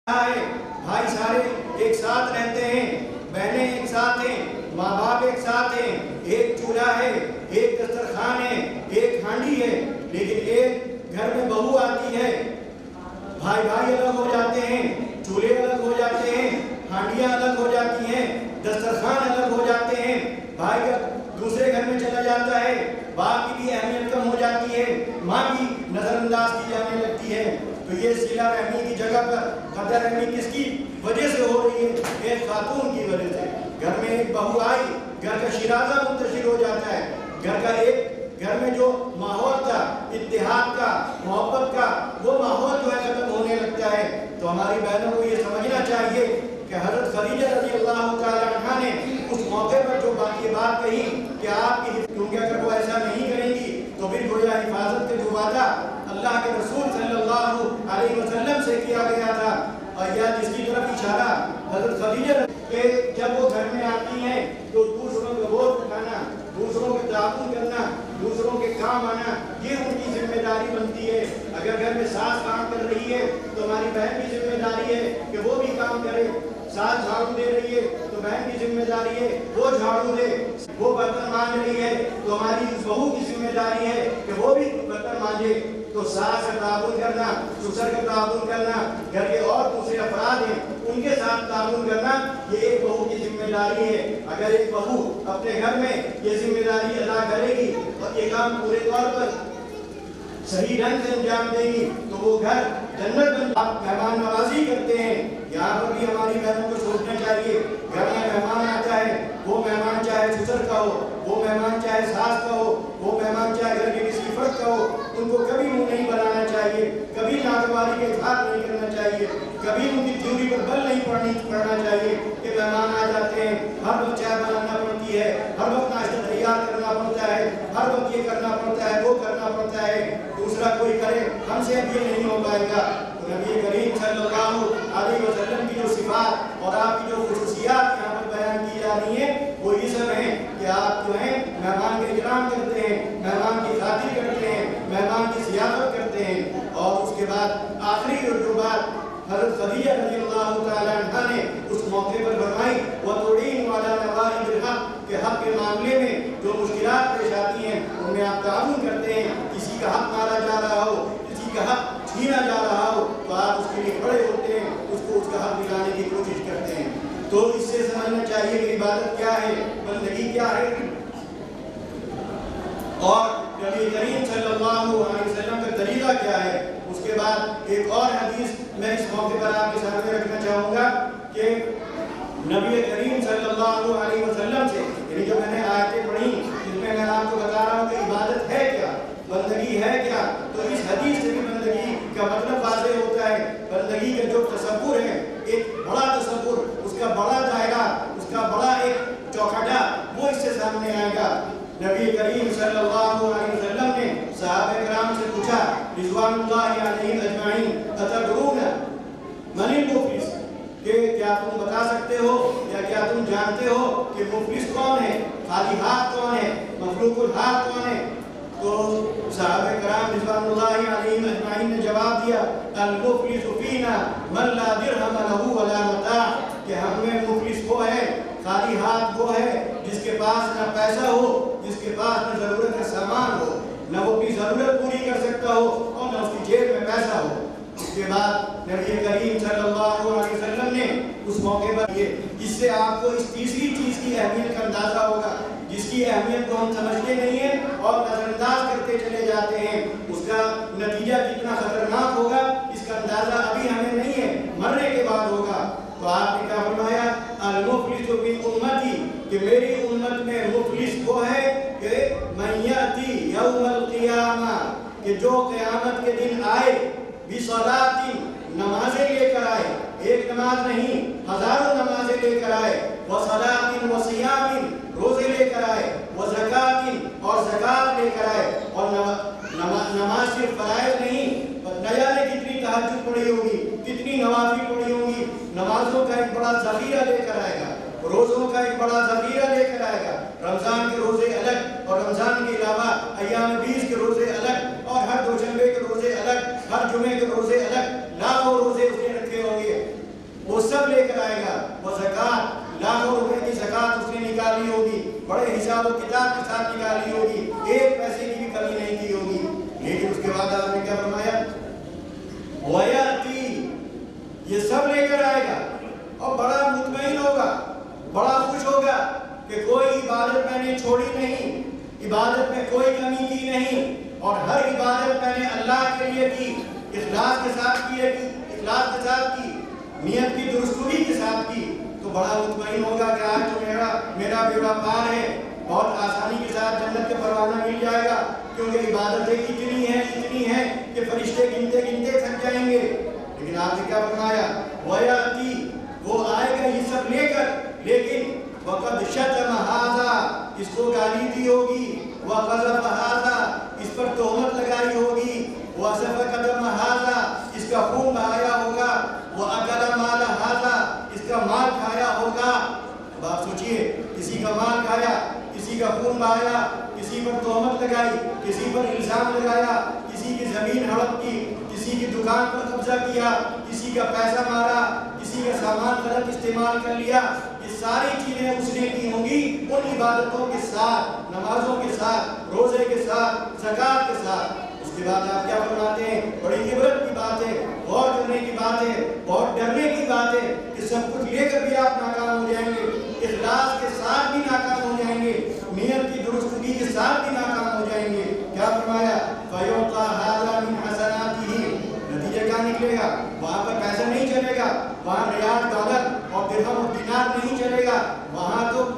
ہے، بھائی سارے ایک ساتھ رہتے ہیں، بہنیں ایک ساتھ ہیں، ماں باپ ایک ساتھ ہیں، ایک چولہا ہے، ایک دسترخوان ہے، ایک ہانڈی ہے، لیکن ایک گھر میں بہو آتی ہے، بھائی الگ ہو جاتے ہیں، چولہے الگ ہو جاتے ہیں، ہانڈیاں الگ ہو جاتی ہیں، دسترخوان الگ ہو جاتے ہیں، بھائی دوسرے گھر میں چلا جاتا ہے، باپ کی بھی اہمیت کم ہو جاتی ہے، ماں بھی نظر انداز کی جانے لگتی ہے۔ تو یہ صلہ رحمی کی جگہ پر قدر رحمی کس کی وجہ سے ہو رہی ہے؟ ایک خاتون کی وجہ سے۔ گھر میں ایک بہو آئی، گھر کا شیرازہ منتشر ہو جاتا ہے، گھر میں جو ماحول تھا اتحاد کا، محبت کا، وہ ماحول جو ہے ختم ہونے لگتا ہے۔ تو ہماری بہنوں کو یہ سمجھنا چاہیے کہ حضرت خدیجہ رضی اللہ تعالی عنہ نے اس موقع پر جو یہ بات کہی کہ آپ کی کیونکہ اگر وہ ایسا نہیں کریں گی تو پھر گویا حفاظت کے جو وعدہ اللہ کے رسول صلی اللہ علیہ وسلم سے کیا گیا تھا، اور یا جس کی طرف اشارہ حضرت خدیجہ کہ جب وہ گھر میں آتی ہیں تو دوسروں کا بوجھ اٹھانا، دوسروں کے تعاون کرنا، دوسروں کے کام آنا، یہ ان کی ذمہ داری بنتی ہے۔ اگر گھر میں ساس کام کر رہی ہے تو ہماری بہن کی ذمہ داری ہے کہ وہ بھی کام کرے، ساس جھاڑو دے رہی ہے تو بہن کی ذمہ داری ہے وہ جھاڑو دے، وہ برتن مانج رہی ہے تو ہماری بہو کی ذمہ داری ہے کہ وہ بھی برتن مانجے۔ تو ساس کا تعاون کرنا، سسر کا تعاون کرنا، گھر کے اور دوسرے افراد ہیں ان کے ساتھ تعاون کرنا، یہ ایک بہو کی ذمہ داری ہے۔ اگر ایک بہو اپنے گھر میں یہ ذمہ داری ادا کرے گی اور یہ کام پورے طور پر صحیح ڈھنگ سے انجام دے گی تو وہ گھر جنت بن۔ آپ مہمان نوازی کرتے ہیں، یہاں پر بھی ہماری بہنوں کو سوچنا چاہیے، گھر میں مہمان آتا ہے، وہ مہمان چاہے سسر کا ہو، وہ مہمان چاہے ساس کا ہو، وہ مہمان چاہے گھر کے کسی فرد کا ہو، ان کو کبھی منہ نہیں بنانا چاہیے، کبھی ناگواری کا اظہار نہیں کرنا چاہیے، کبھی ان کی تھیوری پر بل نہیں پڑنا چاہیے کہ مہمان آ جاتے ہیں، ہر وقت چائے بنانا پڑتی ہے، ہر وقت ناشتہ تیار کرنا پڑتا ہے، ہر وقت یہ کرنا پڑتا ہے، وہ کرنا پڑتا ہے، دوسرا کوئی کرے، ہم سے اب یہ نہیں ہو پائے گا۔ تو نبی کریم صلی اللہ علیہ وسلم کی جو صفات اور آپ کی جو خصوصیات یہاں پر بیان کی جا رہی ہیں وہ یہ سب ہیں کہ آپ جو ہیں مہمان کے اکرام کرتے ہیں، مہمان کی خاطر کرتے ہیں، مہمان کی ضیافت کرتے ہیں۔ اور اس کے بعد آخری جو بات حضرت خدیجہ رضی اللہ تعالی عنہ نے اس موقع پر فرمائی وَتُعِينُ عَلَى نَوَائِبِ الْحَقِّ، کہ حق کے معاملے میں جو مشکلات پیش آتی ہیں ان میں آپ تعاون کرتے ہیں، کسی کا حق مارا جا رہا ہو، کسی کا حق چھینا جا رہا ہو تو آپ اس کے لیے کھڑے ہوتے ہیں، اس کو اس کا حق دلانے کی کوشش کرتے ہیں۔ تو اس سے سمجھنا چاہیے کہ عبادت کیا ہے، بندگی کیا ہے، اور نبی کریم صلی اللہ علیہ وسلم کا طریقہ کیا ہے۔ اس کے بعد ایک اور حدیث میں اس موقع پر آپ کے سامنے رکھنا چاہوں گا کہ نبی کریم صلی اللہ علیہ وسلم سے یعنی جو میں نے آیتیں پڑھی جس میں میں آپ کو بتا رہا ہوں کہ عبادت ہے کیا، بندگی ہے کیا، تو اس حدیث سے بھی بندگی کا مطلب واضح ہوتا ہے۔ بندگی کا جو تصور ہے، ایک بڑا تصور، اس کا بڑا دائرہ، اس کا بڑا ایک چوکھٹا، وہ اس سے سامنے آئے گا۔ نبی کریم صلی اللہ علیہ وسلم نے صحابہ کرام سے پوچھا رضوان اللہ علیہم اجمعین اتدرون من المفلس، کہ کیا تم بتا سکتے ہو یا کیا تم جانتے ہو کہ مفلس کون ہے، خالی ہاتھ کون ہے، مفلوق الحال کون ہے؟ تو صحابہ کرام رضوان اللہ علیہم اجمعین نے جواب دیا المفلس فینا من لا درہم لہ ولا متاع، کہ ہم میں مفلس وہ ہے، خالی ہاتھ وہ ہے جس کے پاس نہ پیسہ ہو، جس کے پاس نہ ضرورت کا سامان ہو، نہ وہ اپنی ضرورت پوری کر سکتا ہو اور نہ اس کی جیب میں پیسہ ہو۔ اس کے بعد نبی کریم صلی اللہ علیہ وسلم نے اس موقع پر یہ اس سے آپ کو اس تیسری چیز کی اہمیت کا اندازہ ہوگا جس کی اہمیت کو ہم سمجھتے نہیں ہیں اور نظر انداز کرتے چلے جاتے ہیں، اس کا نتیجہ کتنا خطرناک ہوگا اس کا اندازہ ابھی ہمیں نہیں ہے، مرنے کے بعد ہوگا۔ تو آپ نے کیا فرمایا المفلس من امتی، کہ میری امت میں مفلس وہ ہے کہ من یاتی یوم القیامہ، کہ جو قیامت کے دن آئے بصلاۃ، نمازیں لے کر آئے، ایک نماز نہیں ہزاروں نمازیں لے کر آئے، وصلاۃ وصیام، روزے لے کر آئے، وزکاۃ، اور زکات لے کر آئے، اور نماز صرف فرائض نہیں، نہ جانے کتنی تہجد پڑھی ہوگی، کتنی نوافل پڑھی ہوگی، نمازوں کا ایک بڑا ذخیرہ لے کر آئے گا، روزوں کا ایک بڑا ذخیرہ لے کر آئے گا، رمضان کے روزے الگ اور رمضان کے علاوہ ایام 20 کے روزے الگ اور ہر دوشنبے کے روزے الگ، ہر جمعے کے روزے الگ، لاکھوں روزے اس نے رکھے ہوں گے۔ نکالی ہوگی, بڑے حساب و کتاب کے ساتھ نکالی ہوگی, ایک پیسے کی بھی کمی نہیں کی ہوگی. لیکن اس کے بعد آپ نے کیا فرمایا؟ وَيَأْتِي, یہ سب لے کر آئے گا اور بڑا مطمئن ہوگا, بڑا خوش ہوگا کہ کوئی عبادت میں نے چھوڑی نہیں, عبادت میں کوئی کمی کی نہیں, اور ہر عبادت میں نے اللہ کے لیے کی, اخلاص کے ساتھ کی, اخلاص کے ساتھ کی, نیت کی درستگی کے ساتھ کی. تو بڑا مطمئن ہوگا کہ آج تو میرا بیڑا پار ہے, بہت آسانی کے ساتھ جنت کے پروانہ مل جائے گا, کیونکہ عبادتیں اتنی ہیں کہ فرشتے گنتے گنتے تھک جائیں گے. لیکن آپ نے کیا فرمایا؟ وَيَأْتِي, وہ آئے گا یہ سب لے کر, لیکن وَقَدْ شَتَمَ هَذَا, اس کو گالی دی ہوگی, وَقَذَفَ هَذَا, اس پر تہمت لگائی ہوگی, وَسَفَكَ دَمَ هَذَا, اس کا خون بہایا ہوگا, وَأَكَلَ مَالَ هَذَا, اس کا مال کھایا ہوگا. اب آپ سوچئے, کسی کا مال کھایا, کسی کا خون بہایا, کسی پر تہمت لگائی, کسی پر الزام لگایا, کسی کی زمین ہڑپ کی, کسی کی دکان پر قبضہ کیا, کسی کا پیسہ مارا, کسی کا سامان غلط استعمال کر لیا. یہ ساری چیزیں اس نے کی ہوں گی ان عبادتوں کے ساتھ, نمازوں کے ساتھ, روزے کے ساتھ, زکوٰۃ کے ساتھ. اس کے بعد آپ کیا فرماتے ہیں؟ بڑی عبرت کی بات ہے, غور کرنے کی بات ہے, بہت ڈرنے کی بات ہے کہ سب کچھ لے کر بھی آپ ناکام ہو جائیں گے, اخلاص کے ساتھ بھی ناکام ہو جائیں گے, نیت کی درستگی کے ساتھ بھی ناکام ہو جائیں گے. کیا فرمایا؟ فَيُعْطَىٰ هَٰذَا مِنْ حَسَنَاتِهِ, نتیجہ کیا نکلے گا؟ وہاں پر پیسہ نہیں چلے گا, وہاں ریال ڈالر اور درہم اور دینار نہیں چلے گا, وہاں تو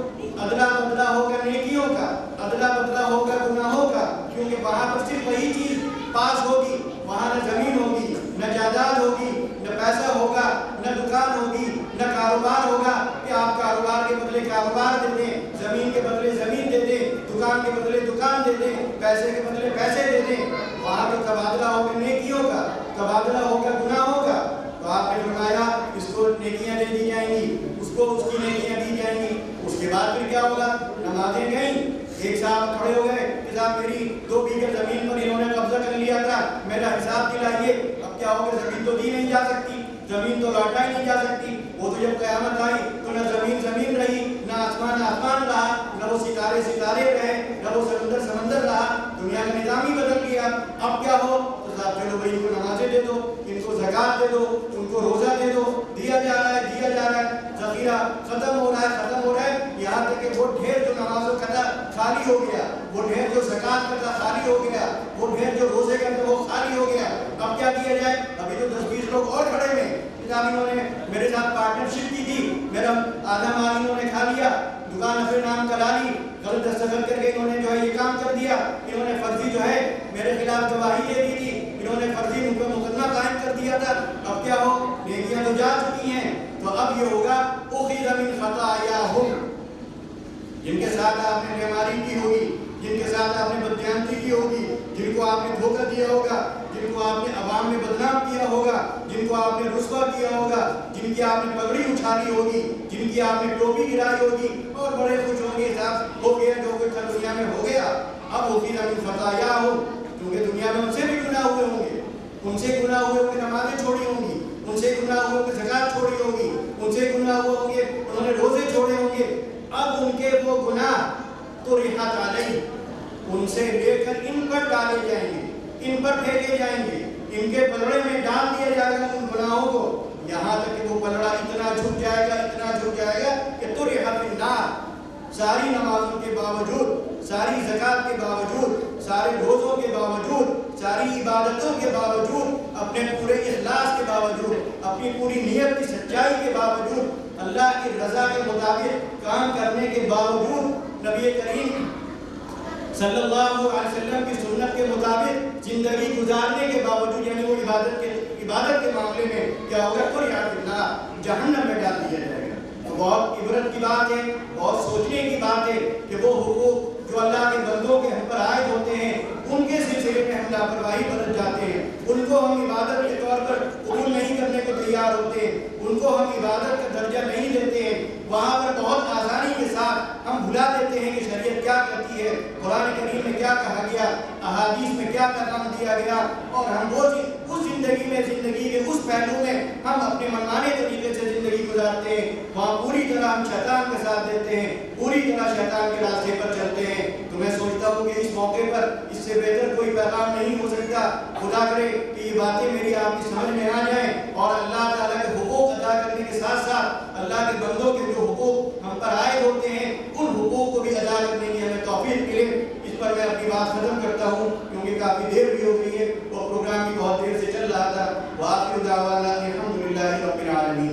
ادلا بدلا ہوگا نیکیوں کا, ادلا بدلا ہوگا گناہوں کا, کیونکہ وہاں پر صرف وہی چیز پاس ہوگی. وہاں نہ زمین ہوگی, نہ جائیداد ہوگی, نہ پیسہ ہوگا, نہ دکان ہوگی, نہ کاروبار ہوگا کہ آپ کاروبار کے بدلے کاروبار دے دیں, زمین کے بدلے زمین دے دیں, دکان کے بدلے دکان دے دیں, پیسے کے بدلے پیسے دے دیں. وہاں تو تبادلہ ہوگا نیکیوں کا, تبادلہ ہوگا گناہوں کا. تو آپ نے فرمایا اس کو نیکیاں دے دی جائیں گی, اس کو اس کی نیکیاں دی جائیں گی. اس کے بعد پھر کیا ہوگا؟ نمازیں گئیں, ایک صاحب کھڑے ہو گئے کہ صاحب میری 2 بیگھے زمین پر انہوں نے قبضہ کر لیا تھا, میرا حساب دلائیے. اب کیا ہوگا؟ زمین تو دی نہیں جا سکتی, زمین تو لوٹا ہی نہیں جا سکتی. وہ تو جب قیامت آئی تو نہ زمین زمین رہی, نہ آسمان آسمان رہا, نہ وہ ستارے ستارے رہے, نہ وہ سمندر سمندر رہا. دنیا کا نظام ہی بدل گیا. اب کیا ہو؟ تو صاحب چلو بھائی ان کو نمازیں دے دو, ان کو زکوٰۃ دے دو, ان کو روزہ دے دو. دیا جا رہا ہے, ذخیرہ ختم ہو رہا ہے, یہاں تک کہ وہ ڈھیر جو نمازوں کا تھا خالی ہو گیا, وہ ڈھیر جو زکوٰۃ کا تھا خالی ہو گیا, وہ ڈھیر جو روزے کا تھا وہ خالی ہو گیا. اب کیا کیا جائے؟ ابھی تو 10-20 لوگ اور کھڑے ہیں, انہوں نے میرے ساتھ پارٹنرشپ کی تھی, میرا آدھا مال انہوں نے کھا لیا, دکان اپنے نام کرا لی, غلط دستخط کر کے انہوں نے جو ہے یہ کام کر دیا, انہوں نے فرضی جو ہے میرے خلاف گواہی دے دی تھی, انہوں نے فرضی ان پر مقدمہ قائم کر دیا تھا. اب کیا ہو؟ نیکیاں تو جا چکی ہیں. تو اب یہ ہوگا اخذ من خطاياهم, جن کے ساتھ آپ نے بیماری کی ہوگی, جن کے ساتھ آپ نے بددیانتی کی ہوگی, جن کو آپ نے دھوکہ دیا ہوگا, جن کو آپ نے عوام میں بدنام کیا ہوگا, جن کو آپ نے رسوا کیا ہوگا, جن کی آپ نے پگڑی اچھالی ہوگی, جن کی آپ نے ٹوپی گرائی ہوگی, اور بڑے خوش ہوں گے صاحب ہو گیا جو کچھ دنیا میں ہو گیا. اب اخذ من خطاياهم, کیونکہ دنیا میں ان سے بھی گناہ ہوئے ہوں گے, ان سے گناہ ہوئے ہوں گے, نمازیں چھوڑی ہوں گی, ان سے گناہ ہوئے ہوں گے, زکوٰۃ چھوڑی ہوگی, ان سے گناہ ہوئے ہوں گے, انہوں نے روزے چھوڑے ہوں گے. اب ان کے وہ گناہ تو رحت علیہ, ان سے لے کر ان پر ڈالے جائیں گے, ان پر پھینکے جائیں گے, ان کے پلڑے میں ڈال دیا جائے گا ان گناہوں کو, یہاں تک کہ وہ پلڑا اتنا جھک جائے گا کہ تو رحت النار. ساری نمازوں کے باوجود, ساری زکوٰۃ کے باوجود, سارے روزوں کے باوجود, ساری عبادتوں کے باوجود, اپنے پورے اخلاص کے باوجود, اپنی پوری نیت کی سچائی کے باوجود, اللہ کی رضا کے مطابق کام کرنے کے باوجود, نبی کریم صلی اللہ علیہ وسلم کی سنت کے مطابق زندگی گزارنے کے باوجود, یعنی وہ عبادت کے معاملے میں کیا ہوگا؟ تو جہنم میں ڈال دیا جائے گا. تو بہت عبرت کی بات ہے, بہت سوچنے کی بات ہے کہ وہ حقوق جو اللہ کے بندوں کے ہم پر عائد ہوتے ہیں, ان کے سلسلے میں ہم لاپرواہی برت جاتے ہیں, ان کو ہم عبادت کے طور پر قبول نہیں کرنے کو تیار ہوتے ہیں, ان کو ہم عبادت کا درجہ نہیں دیتے ہیں. وہاں پر بہت آسانی کے ساتھ ہم بھلا دیتے ہیں کہ شریعت کیا کہتی ہے, قرآن کریم میں کیا کہا گیا, احادیث میں کیا پیغام دیا گیا, اور ہم وہ اس زندگی کے اس پہلو میں ہم اپنے منمانے طریقے سے زندگی گزار گزارتے ہیں وہاں پوری طرح ہم شیطان کا ساتھ دیتے ہیں، پوری طرح شیطان کے راستے پر چلتے ہیں۔ تو میں سوچتا ہوں کہ اس موقع پر اس سے بہتر کوئی پیغام نہیں ہو سکتا۔ خدا کرے کہ یہ باتیں میری آپ کی سمجھ میں آ جائیں اور اللہ تعالیٰ کے حقوق ادا کرنے کے ساتھ ساتھ اللہ کے بندوں کے جو حقوق ہم پر عائد ہوتے ہیں ان حقوق کو بھی ادا کرنے کی ہمیں توفیق ملے۔ اس پر میں اپنی بات ختم کرتا ہوں کیونکہ کافی دیر بھی ہو گئی ہے، وہ پروگرام بھی بہت دیر سے چل رہا تھا۔ وآخر دعوانا الحمدللہ رب العالمین۔